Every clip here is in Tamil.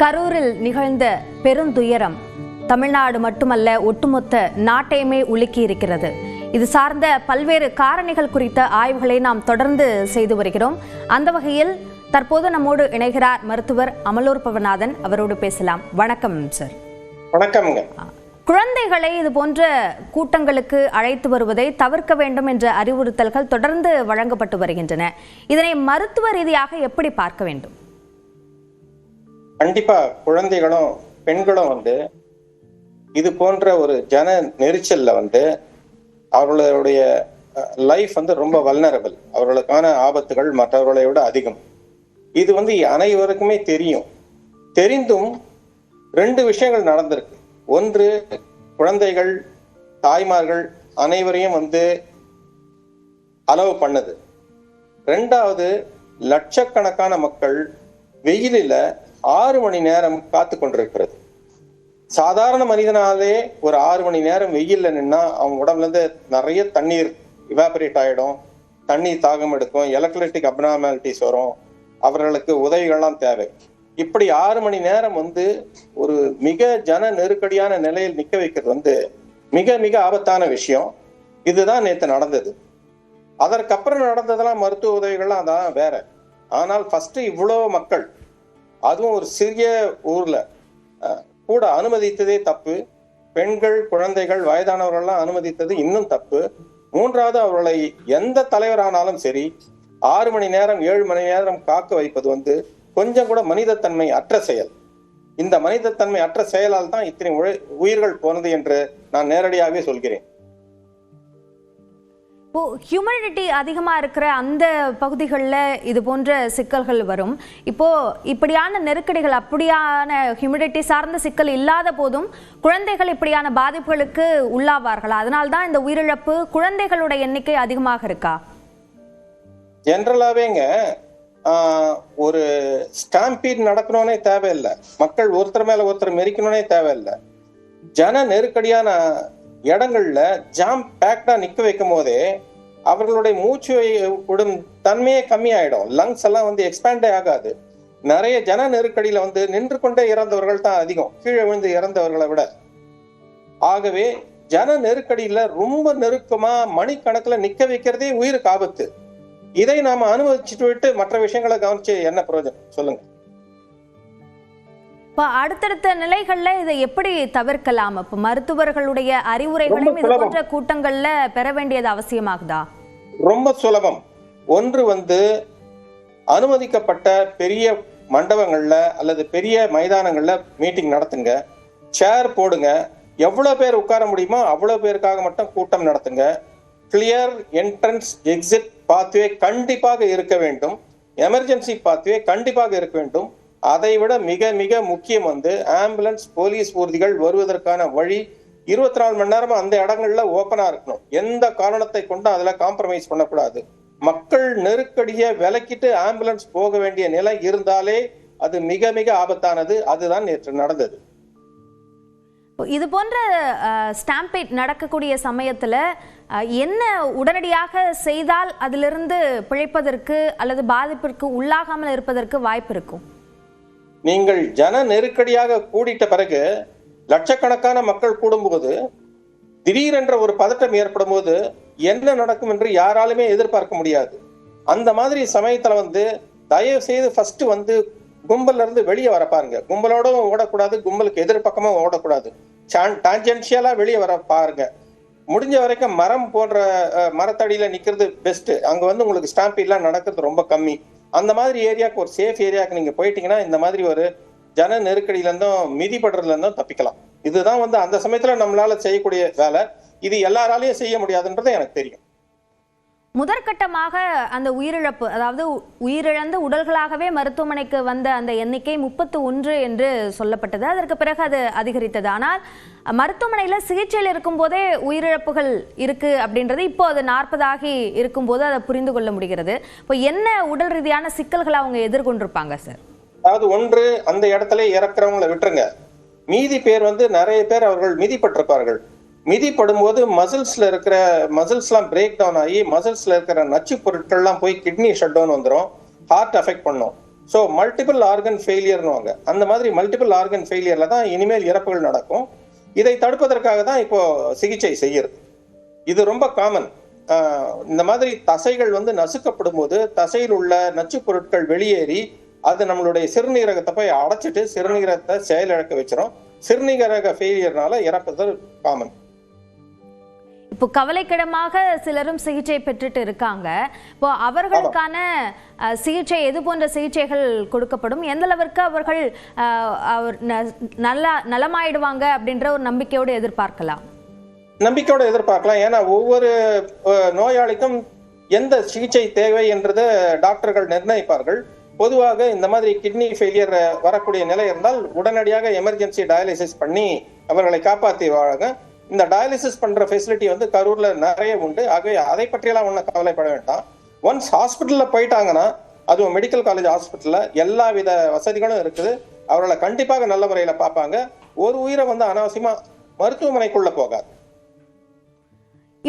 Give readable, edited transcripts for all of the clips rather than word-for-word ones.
கரூரில் நிகழ்ந்த பெருந்துயரம் தமிழ்நாடு மட்டுமல்ல ஒட்டுமொத்த நாட்டையுமே உலுக்கி இருக்கிறது. இது சார்ந்த பல்வேறு காரணிகள் குறித்த ஆய்வுகளை நாம் தொடர்ந்து செய்து வருகிறோம். அந்த வகையில் தற்போது நம்மோடு இணைகிறார் மருத்துவர் அமலூர் பவநாதன். அவரோடு பேசலாம். வணக்கம் சார். வணக்கம். குழந்தைகளை இது போன்ற கூட்டங்களுக்கு அழைத்து வருவதை தவிர்க்க வேண்டும் என்ற அறிவுறுத்தல்கள் தொடர்ந்து வழங்கப்பட்டு வருகின்றன. இதனை மருத்துவ ரீதியாக எப்படி பார்க்க வேண்டும்? கண்டிப்பா குழந்தைகளும் பெண்களும் இது போன்ற ஒரு ஜன நெரிச்சல்ல அவர்களுடைய லைஃப் ரொம்ப வல்னரபிள். அவர்களுக்கான ஆபத்துகள் மற்றவர்களை விட அதிகம். இது அனைவருக்குமே தெரியும். தெரிந்தும் ரெண்டு விஷயங்கள் நடந்திருக்கு. ஒன்று, குழந்தைகள் தாய்மார்கள் அனைவரையும் அலோவ் பண்ணது. ரெண்டாவது, லட்சக்கணக்கான மக்கள் வெயிலில் 6 மணி நேரம் காத்து கொண்டிருக்கிறது. சாதாரண மனிதனாலே ஒரு 6 மணி நேரம் வெயில்ல நின்னா அவங்க உடம்புல இருந்து நிறைய தண்ணீர் இவாபரேட் ஆயிடும், தண்ணீர் தாகம் எடுக்கும், எலக்ட்ரிக் அப்னார்மாலிட்டிஸ் வரும், அவர்களுக்கு உதவிகள்லாம் தேவை. இப்படி 6 மணி நேரம் ஒரு மிக ஜன நெருக்கடியான நிலையில் நிக்க வைக்கிறது மிக மிக ஆபத்தான விஷயம். இதுதான் நேற்று நடந்தது. அதற்கப்புறம் நடந்ததெல்லாம் மருத்துவ உதவிகள்லாம் அதான் வேற. ஆனால் ஃபர்ஸ்ட் இவ்வளோ மக்கள், அதுவும் ஒரு சிறிய ஊர்ல கூட அனுமதித்ததே தப்பு. பெண்கள், குழந்தைகள், வயதானவர்கள்லாம் அனுமதித்தது இன்னும் தப்பு. மூன்றாவது, அவர்களை எந்த தலைவரானாலும் சரி 6 மணி நேரம் 7 மணி நேரம் காக்க வைப்பது கொஞ்சம் கூட மனிதத்தன்மை அற்ற செயல். இந்த மனிதத்தன்மை அற்ற செயலால் தான் இத்தனை உயிர்கள் போனது என்று நான் நேரடியாகவே சொல்கிறேன். ஹியூமனிட்டி அதிகமாக இருக்கிற அந்த பகுதிகளில் இது போன்ற சிக்கல்கள் வரும். இப்படியான நெருக்கடிகள், அப்படியான ஹியூமனிட்டி சார்ந்த சிக்கல் இல்லாத போதும் குழந்தைகள் இப்படியான பாதிப்புகளுக்கு உள்ளாவார்களா? அதனால்தான் இந்த உயிரிழப்பு குழந்தைகளோட எண்ணிக்கை அதிகமாக இருக்கா? ஜெனரலாவேங்க ஒரு ஸ்டாம்பீட் நடக்கணும்னே தேவையில்லை. மக்கள் ஒருத்தர் மேல ஒருத்தர் மெரிக்கணும்னே தேவையில்லை. ஜன நெருக்கடியான இடங்கள்ல ஜாம் பேக்டா நிக்க வைக்கும் போதே அவர்களுடைய மூச்சு விடும் தன்மையே கம்மியாயிடும். லங்ஸ் எல்லாம் எக்ஸ்பேண்டே ஆகாது. நிறைய ஜன நெருக்கடியில நின்று கொண்டே இறந்தவர்கள் தான் அதிகம், கீழே விழுந்து இறந்தவர்களை விட. ஆகவே ஜன நெருக்கடியில ரொம்ப நெருக்கமா மணிக்கணக்குல நிக்க வைக்கிறதே உயிருக்கு ஆபத்து. இதை நாம அனுமதிச்சுட்டு விட்டு மற்ற விஷயங்களை கவனிச்சு என்ன பிரயோஜனம் சொல்லுங்க? அடுத்தடுத்த நிலைகள்ல இதை எப்படி தவிர்க்கலாம்? இப்ப மருத்துவர்களுடைய அறிவுரைகளையும் இது போன்ற கூட்டங்கள்ல பெற வேண்டியது அவசியமாகுதா? ரொம்ப சுலபம். ஒன்று, அனுமதிக்கப்பட்ட பெரிய மண்டபங்கள்ல அல்லது பெரிய மைதானங்கள்ல மீட்டிங் நடத்துங்க. சேர் போடுங்க. எவ்வளவு பேர் உட்கார முடியுமோ அவ்வளவு பேருக்காக மட்டும் கூட்டம் நடத்துங்க. கிளியர் என்ட்ரன்ஸ் எக்ஸிட் பாத்வே கண்டிப்பாக இருக்க வேண்டும். எமர்ஜென்சி பாத்வே கண்டிப்பாக இருக்க வேண்டும். அதை விட மிக மிக முக்கியம் ஆம்புலன்ஸ், போலீஸ் ஊர்திகள் வருவதற்கான வழி 24 மணி நேரமும் அந்த இடங்கள்ல ஓப்பனா இருக்கணும். எந்த காரணத்தை கொண்டு அதுல காம்ப்ரமைஸ் பண்ணக்கூடாது. மக்கள் நெருக்கடியை விலக்கிட்டு ஆம்புலன்ஸ் போக வேண்டிய நிலை இருந்தாலே அது மிக மிக ஆபத்தானது. அதுதான் நேற்று நடந்தது. இது போன்ற ஸ்டாம்பீட் நடக்கக்கூடிய சமயத்துல என்ன உடனடியாக செய்தால் அதிலிருந்து பிழைப்பதற்கு அல்லது பாதிப்பிற்கு உள்ளாகாமல் இருப்பதற்கு வாய்ப்பு இருக்கும்? நீங்கள் ஜன நெருக்கடியாக கூடிட்ட பிறகு லட்சக்கணக்கான மக்கள் கூடும்போது திடீரென்ற ஒரு பதட்டம் ஏற்படும் போது என்ன நடக்கும் என்று யாராலுமே எதிர்பார்க்க முடியாது. அந்த மாதிரி சமயத்துல தயவு செய்து ஃபர்ஸ்ட் கும்பல்ல இருந்து வெளியே வர பாருங்க. கும்பலோடவும் ஓடக்கூடாது, கும்பலுக்கு எதிர்பக்கமும் ஓடக்கூடாது. டான்ஜென்ஷியலா வெளியே வர பாருங்க. முடிஞ்ச வரைக்கும் மரம் போன்ற மரத்தடியில நிக்கிறது பெஸ்ட். அங்க உங்களுக்கு ஸ்டாம்பீட்லாம் நடக்கிறது ரொம்ப கம்மி. அந்த மாதிரி ஏரியாவுக்கு, ஒரு சேஃப் ஏரியாவுக்கு நீங்க போயிட்டீங்கன்னா இந்த மாதிரி ஒரு ஜன நெருக்கடியில இருந்தும் மிதிப்படுறதுல இருந்தும் தப்பிக்கலாம். இதுதான் அந்த சமயத்துல நம்மளால செய்யக்கூடிய வேலை. இது எல்லாராலையும் செய்ய முடியாதுன்றது எனக்கு தெரியும். முதற்கட்டமாக அந்த உயிரிழப்பு, அதாவது உயிரிழந்த உடல்களாகவே மருத்துவமனைக்கு வந்த அந்த எண்ணிக்கை 31 என்று சொல்லப்பட்டது. அதற்கு பிறகு அது அதிகரித்தது. ஆனால் மருத்துவமனையில சிகிச்சையில் இருக்கும் போதே உயிரிழப்புகள் இருக்கு அப்படின்றது இப்போ அது 40 ஆகி இருக்கும் போது அதை புரிந்து கொள்ள முடிகிறது. இப்போ என்ன உடல் ரீதியான சிக்கல்களை அவங்க எதிர்கொண்டிருப்பாங்க சார்? அதாவது ஒன்று, அந்த இடத்துல இறக்குறவங்களை விட்டுருங்க. மீதி பேர் நிறைய பேர் அவர்கள் மிதிப்பட்டிருப்பார்கள். மிதிப்படும் போது மசில்ஸ்லாம் பிரேக் டவுன் ஆகி மசில்ஸ்ல இருக்கிற நச்சு பொருட்கள்லாம் போய் கிட்னி ஷட் டவுன் வந்துடும், ஹார்ட் அஃபெக்ட் பண்ணும். ஸோ மல்டிபிள் ஆர்கன் ஃபெயிலியர்னுவாங்க. அந்த மாதிரி மல்டிபிள் ஆர்கன் ஃபெயிலியர்ல தான் இனிமேல் இறப்புகள் நடக்கும். இதை தடுப்பதற்காக தான் இப்போ சிகிச்சை செய்யறது. இது ரொம்ப காமன். இந்த மாதிரி தசைகள் வந்து நசுக்கப்படும் போது தசையில் உள்ள நச்சு பொருட்கள் வெளியேறி அது நம்மளுடைய சிறுநீரகத்தை போய் அடைச்சிட்டு சிறுநீரகத்தை செயலிழக்க வச்சிரும். சிறுநீரக ஃபெயிலியர்னால இறப்புதல் காமன். இப்போ கவலைக்கிடமாக சிலரும் சிகிச்சை பெற்றுட்டு இருக்காங்க. இப்போ அவர்களுக்கான சிகிச்சை எது போன்ற சிகிச்சைகள் கொடுக்கப்படும், எந்த அளவிற்கு அவர்கள் நலமாயிடுவாங்க அப்படின்ற ஒரு நம்பிக்கையோடு எதிர்பார்க்கலாம்? நம்பிக்கையோடு எதிர்பார்க்கலாம். ஏன்னா ஒவ்வொரு நோயாளிக்கும் எந்த சிகிச்சை தேவை என்றதை டாக்டர்கள் நிர்ணயிப்பார்கள். பொதுவாக இந்த மாதிரி கிட்னி ஃபெயிலியர் வரக்கூடிய நிலை இருந்தால் உடனடியாக எமர்ஜென்சி டயாலிசிஸ் பண்ணி அவர்களை காப்பாற்றி வாழாங்க. இந்த டயாலிசிஸ் பண்ற ஃபெசிலிட்டி வந்து கரூர்ல நிறைய உண்டு. ஆகவே அதை பற்றியெல்லாம் ஒன்றும் கவலைப்பட வேண்டாம். ஒன்ஸ் ஹாஸ்பிட்டல்ல போயிட்டாங்கன்னா, அதுவும் மெடிக்கல் காலேஜ் ஹாஸ்பிட்டல்ல எல்லா வித வசதிகளும் இருக்குது. அவர்களை கண்டிப்பாக நல்ல முறையில பார்ப்பாங்க. ஒரு உயிரை வந்து அனாவசியமா மருத்துவமனைக்குள்ள போகாது.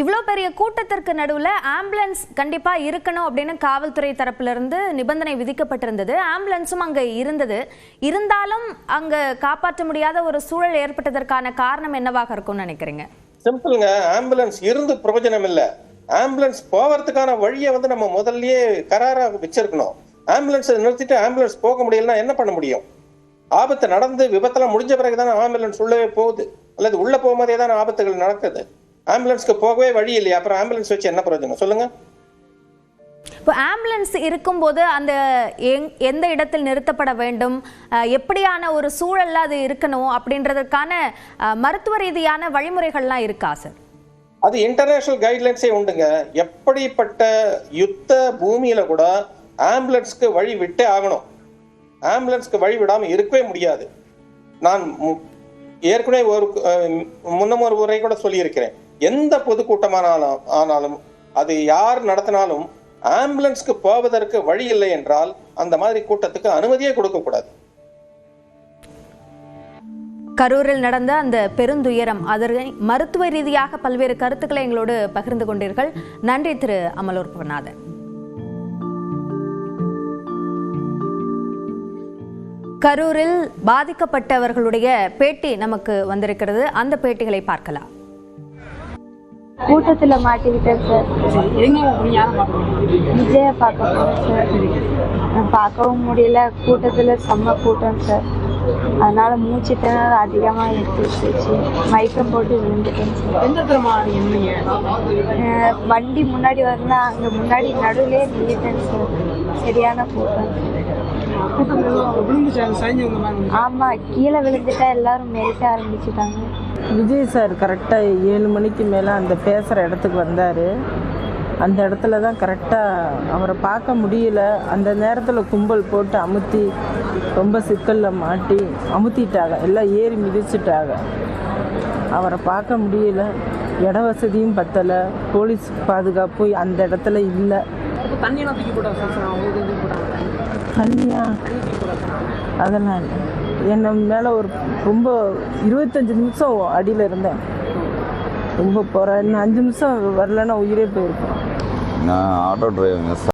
இவ்வளோ பெரிய கூட்டத்திற்கு நடுவில் ஆம்புலன்ஸ் கண்டிப்பாக இருக்கணும் அப்படின்னு காவல்துறை தரப்பிலிருந்து நிபந்தனை விதிக்கப்பட்டிருந்தது. ஆம்புலன்ஸும் அங்கே இருந்தது. இருந்தாலும் அங்கே காப்பாற்ற முடியாத ஒரு சூழல் ஏற்பட்டதற்கான காரணம் என்னவாக இருக்கும்னு நினைக்கிறீங்க? சிம்பிளுங்க. ஆம்புலன்ஸ் இருந்து பிரயோஜனம் இல்லை. ஆம்புலன்ஸ் போவதுக்கான வழியை வந்து நம்ம முதல்லயே கராராக வச்சிருக்கணும். ஆம்புலன்ஸ் நிறுத்திட்டு ஆம்புலன்ஸ் போக முடியலன்னா என்ன பண்ண முடியும்? ஆபத்து நடந்து விபத்தெல்லாம் முடிஞ்ச பிறகுதானே ஆம்புலன்ஸ் உள்ளவே போகுது, அல்லது உள்ள போகும்போதே தானே ஆபத்துகள் நடக்குது. ஆம்புலன்ஸ்க்கு போகவே வழி இல்லையா? அப்புறம் ஆம்புலன்ஸ் வச்சு என்ன பிரயோஜனம் சொல்லுங்க? இப்போ ஆம்புலன்ஸ் இருக்கும்போது அந்த எந்த இடத்தில் நிறுத்தப்பட வேண்டும், எப்படியான ஒரு சூழல்ல அது இருக்கணும் அப்படின்றதுக்கான மருத்துவ ரீதியான வழிமுறைகள்லாம் இருக்கா சார்? அது இன்டர்நேஷனல் கைட்லைன்ஸே உண்டுங்க. எப்படிப்பட்ட யுத்த பூமியில கூட ஆம்புலன்ஸ்க்கு வழி விட்டே ஆகணும். ஆம்புலன்ஸ்க்கு வழி விடாம இருக்கவே முடியாது. நான் ஏற்கனவே முன்னும் ஒரு முறை கூட சொல்லியிருக்கிறேன். எந்த பொதுக்கூட்டமானாலும் அது யார் நடத்தினாலும் ஆம்புலன்ஸ்க்கு போவதற்கு வழி இல்லை என்றால் அந்த மாதிரி கூட்டத்துக்கு அனுமதியே கொடுக்க கூடாது. கரூரில் நடந்த அந்த பெருந்துயரம், அதற்கு மருத்துவ ரீதியாக பல்வேறு கருத்துக்களை எங்களோடு பகிர்ந்து கொண்டீர்கள். நன்றி திரு அமலூர் புவநாதன். கரூரில் பாதிக்கப்பட்டவர்களுடைய பேட்டி நமக்கு வந்திருக்கிறது. அந்த பேட்டிகளை பார்க்கலாம். கூட்டத்துல மாட்டிக்கிட்டேன் சார். விஜய பார்க்க போனேன் சார். பார்க்கவும் முடியல. கூட்டத்துல செம்ம கூட்டம் சார். அதனால மூச்சு திணறல் அதிகமா எடுத்துச்சு. மயக்கம் போட்டு விழுந்துட்டேன் சார். வண்டி முன்னாடி வரல, அங்க முன்னாடி நடுவுலே நின்றுட்டேன் சார். சரியான கூட்டம். ஆமா, கீழே விழுந்துட்டா எல்லாரும் மெரிக்க ஆரம்பிச்சுட்டாங்க. விஜய் சார் கரெக்டாக 7 மணிக்கு மேலே அந்த பேசுகிற இடத்துக்கு வந்தார். அந்த இடத்துல தான் கரெக்டாக அவரை பார்க்க முடியல. அந்த நேரத்தில் கும்பல் போட்டு அமுத்தி ரொம்ப சிக்கலில் மாட்டி அமுத்திட்டாங்க. எல்லாம் ஏறி மிதிச்சிட்டாங்க. அவரை பார்க்க முடியல. இட வசதியும் பத்தலை. போலீஸ் பாதுகாப்பு அந்த இடத்துல இல்லை. தண்ணியா அதெல்லாம் இல்லை. என்ன மேலே ஒரு ரொம்ப 25 நிமிஷம் அடியில் இருந்தேன். ரொம்ப போகிறேன். இன்னும் 5 நிமிஷம் வரலன்னா உயிரே போயிருக்கேன். நான் ஆட்டோ டிரைவருங்க.